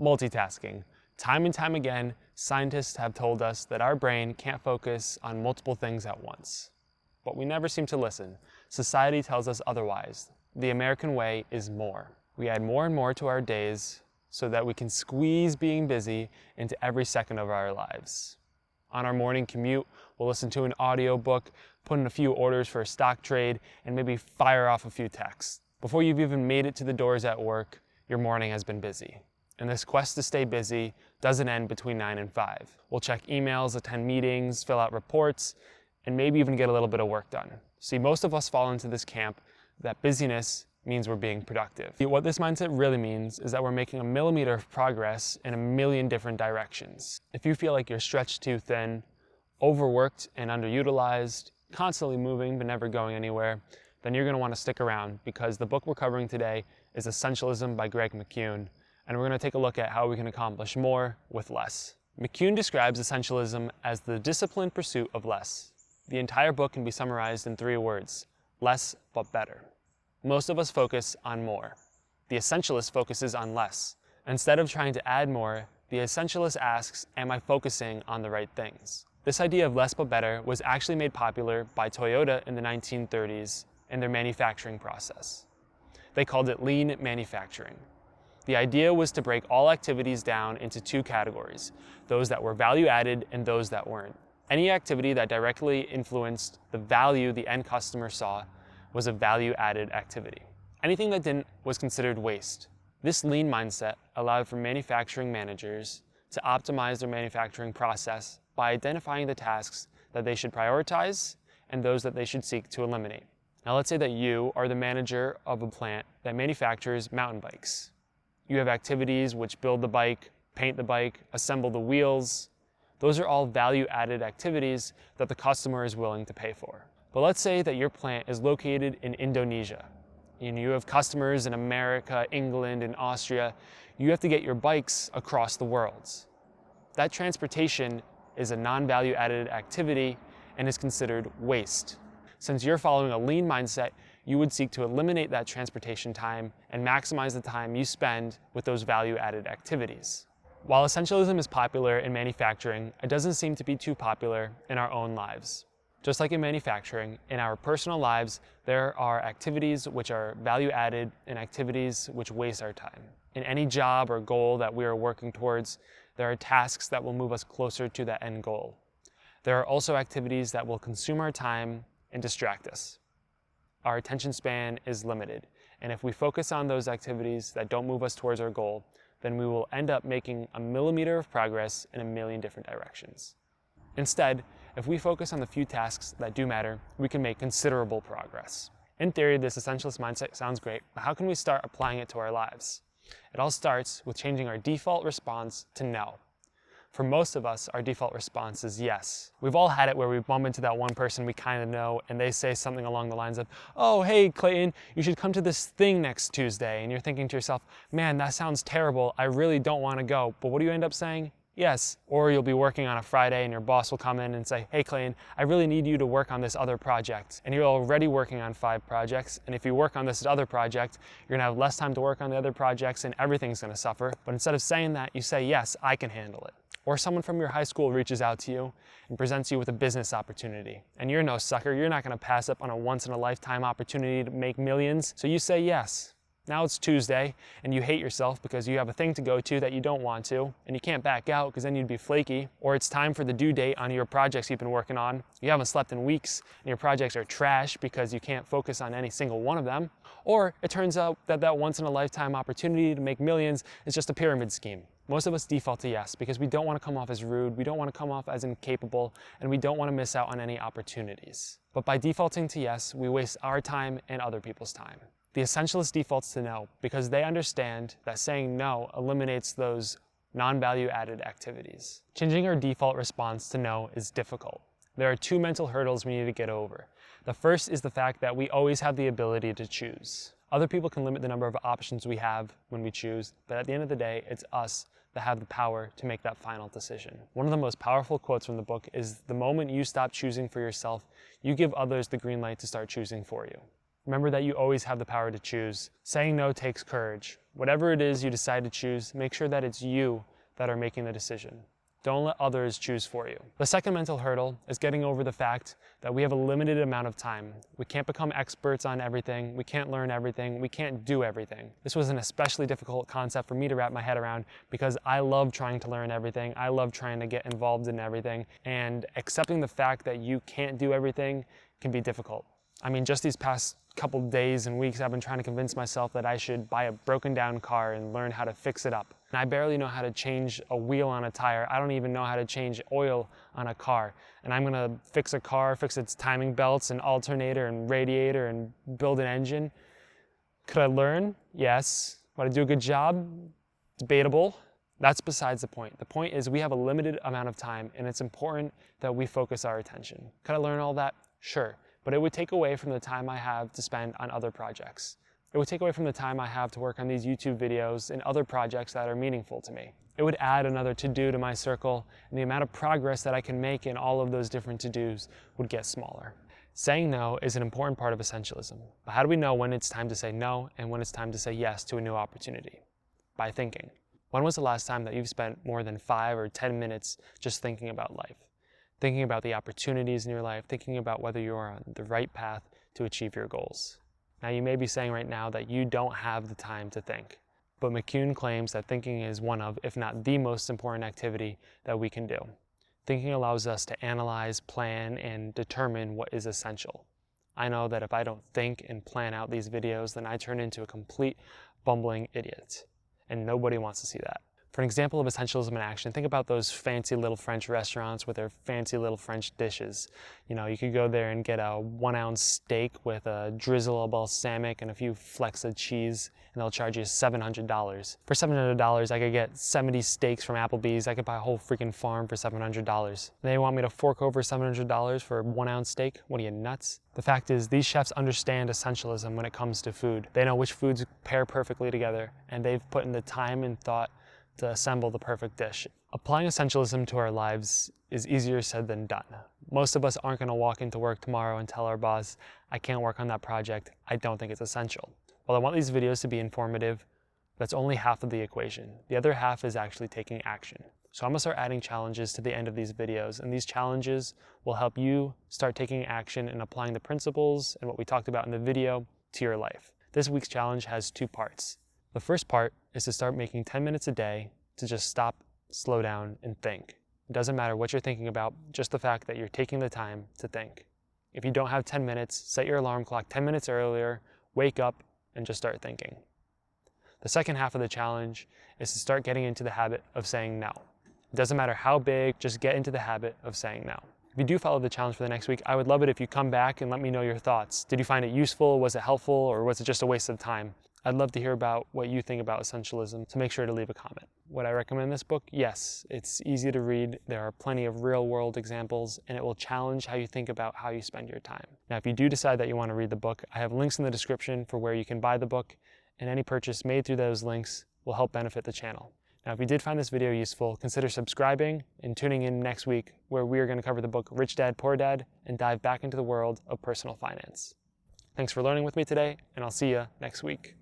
Multitasking. Time and time again, scientists have told us that our brain can't focus on multiple things at once. But we never seem to listen. Society tells us otherwise. The American way is more. We add more and more to our days so that we can squeeze being busy into every second of our lives. On our morning commute, we'll listen to an audiobook, put in a few orders for a stock trade, and maybe fire off a few texts. Before you've even made it to the doors at work, your morning has been busy. And this quest to stay busy doesn't end between 9 and 5. We'll check emails, attend meetings, fill out reports, and maybe even get a little bit of work done. See, most of us fall into this camp that busyness means we're being productive. What this mindset really means is that we're making a millimeter of progress in a million different directions. If you feel like you're stretched too thin, overworked and underutilized, constantly moving but never going anywhere, then you're going to want to stick around, because the book we're covering today is Essentialism by Greg McKeown, and we're going to take a look at how we can accomplish more with less. McKeown describes essentialism as the disciplined pursuit of less. The entire book can be summarized in 3 words: less but better. Most of us focus on more. The essentialist focuses on less. Instead of trying to add more, the essentialist asks, am I focusing on the right things? This idea of less but better was actually made popular by Toyota in the 1930s in their manufacturing process. They called it lean manufacturing. The idea was to break all activities down into 2 categories, those that were value added and those that weren't. Any activity that directly influenced the value the end customer saw was a value-added activity. Anything that didn't was considered waste. This lean mindset allowed for manufacturing managers to optimize their manufacturing process by identifying the tasks that they should prioritize and those that they should seek to eliminate. Now let's say that you are the manager of a plant that manufactures mountain bikes. You have activities which build the bike, paint the bike, assemble the wheels. Those are all value-added activities that the customer is willing to pay for. But let's say that your plant is located in Indonesia. You have customers in America, England, and Austria. You have to get your bikes across the world. That transportation is a non-value added activity and is considered waste. Since you're following a lean mindset, you would seek to eliminate that transportation time and maximize the time you spend with those value-added activities. While essentialism is popular in manufacturing, it doesn't seem to be too popular in our own lives. Just like in manufacturing, in our personal lives, there are activities which are value-added and activities which waste our time. In any job or goal that we are working towards, there are tasks that will move us closer to that end goal. There are also activities that will consume our time and distract us. Our attention span is limited, and if we focus on those activities that don't move us towards our goal, then we will end up making a millimeter of progress in a million different directions. Instead, if we focus on the few tasks that do matter, we can make considerable progress. In theory, this essentialist mindset sounds great, but how can we start applying it to our lives? It all starts with changing our default response to no. For most of us, our default response is yes. We've all had it where we bump into that one person we kind of know and they say something along the lines of, oh, hey, Clayton, you should come to this thing next Tuesday. And you're thinking to yourself, man, that sounds terrible. I really don't want to go. But what do you end up saying? Yes. Or you'll be working on a Friday and your boss will come in and say, hey Clayton, I really need you to work on this other project. And you're already working on 5 projects. And if you work on this other project, you're gonna have less time to work on the other projects and everything's gonna suffer. But instead of saying that, you say, yes, I can handle it. Or someone from your high school reaches out to you and presents you with a business opportunity. And you're no sucker, you're not gonna pass up on a once in a lifetime opportunity to make millions. So you say yes. Now it's Tuesday and you hate yourself because you have a thing to go to that you don't want to and you can't back out because then you'd be flaky. Or it's time for the due date on your projects you've been working on. You haven't slept in weeks and your projects are trash because you can't focus on any single one of them. Or it turns out that that once in a lifetime opportunity to make millions is just a pyramid scheme. Most of us default to yes because we don't want to come off as rude, we don't want to come off as incapable, and we don't want to miss out on any opportunities. But by defaulting to yes, we waste our time and other people's time. The essentialist defaults to no because they understand that saying no eliminates those non-value added activities. Changing our default response to no is difficult. There are 2 mental hurdles we need to get over. The first is the fact that we always have the ability to choose. Other people can limit the number of options we have when we choose, but at the end of the day, it's us that have the power to make that final decision. One of the most powerful quotes from the book is, the moment you stop choosing for yourself, you give others the green light to start choosing for you. Remember that you always have the power to choose. Saying no takes courage. Whatever it is you decide to choose, make sure that it's you that are making the decision. Don't let others choose for you. The second mental hurdle is getting over the fact that we have a limited amount of time. We can't become experts on everything. We can't learn everything. We can't do everything. This was an especially difficult concept for me to wrap my head around because I love trying to learn everything. I love trying to get involved in everything. And accepting the fact that you can't do everything can be difficult. I mean, just these past couple days and weeks, I've been trying to convince myself that I should buy a broken down car and learn how to fix it up. And I barely know how to change a wheel on a tire. I don't even know how to change oil on a car. And I'm gonna fix a car, fix its timing belts and alternator and radiator and build an engine. Could I learn? Yes. Would I do a good job? Debatable. That's besides the point. The point is we have a limited amount of time and it's important that we focus our attention. Could I learn all that? Sure. But it would take away from the time I have to spend on other projects. It would take away from the time I have to work on these YouTube videos and other projects that are meaningful to me. It would add another to-do to my circle, and the amount of progress that I can make in all of those different to-dos would get smaller. Saying no is an important part of essentialism. But how do we know when it's time to say no and when it's time to say yes to a new opportunity? By thinking. When was the last time that you've spent more than 5 or 10 minutes just thinking about life? Thinking about the opportunities in your life, thinking about whether you are on the right path to achieve your goals. Now you may be saying right now that you don't have the time to think, but McKeown claims that thinking is one of, if not the most important activity that we can do. Thinking allows us to analyze, plan, and determine what is essential. I know that if I don't think and plan out these videos, then I turn into a complete bumbling idiot, and nobody wants to see that. For an example of essentialism in action, think about those fancy little French restaurants with their fancy little French dishes. You know, you could go there and get a 1-ounce steak with a drizzle of balsamic and a few flecks of cheese, and they'll charge you $700. For $700, I could get 70 steaks from Applebee's. I could buy a whole freaking farm for $700. They want me to fork over $700 for a 1-ounce steak? What are you, nuts? The fact is, these chefs understand essentialism when it comes to food. They know which foods pair perfectly together, and they've put in the time and thought to assemble the perfect dish. Applying essentialism to our lives is easier said than done. Most of us aren't going to walk into work tomorrow and tell our boss, I can't work on that project, I don't think it's essential. While I want these videos to be informative, that's only half of the equation. The other half is actually taking action. So I'm going to start adding challenges to the end of these videos, and these challenges will help you start taking action and applying the principles and what we talked about in the video to your life. This week's challenge has 2 parts. The first part is to start making 10 minutes a day to just stop, slow down, and think. It doesn't matter what you're thinking about, just the fact that you're taking the time to think. If you don't have 10 minutes, set your alarm clock 10 minutes earlier, wake up, and just start thinking. The second half of the challenge is to start getting into the habit of saying no. It doesn't matter how big, just get into the habit of saying no. If you do follow the challenge for the next week, I would love it if you come back and let me know your thoughts. Did you find it useful? Was it helpful? Or was it just a waste of time? I'd love to hear about what you think about essentialism, so make sure to leave a comment. Would I recommend this book? Yes, it's easy to read. There are plenty of real-world examples, and it will challenge how you think about how you spend your time. Now, if you do decide that you want to read the book, I have links in the description for where you can buy the book, and any purchase made through those links will help benefit the channel. Now, if you did find this video useful, consider subscribing and tuning in next week, where we are going to cover the book Rich Dad, Poor Dad and dive back into the world of personal finance. Thanks for learning with me today, and I'll see you next week.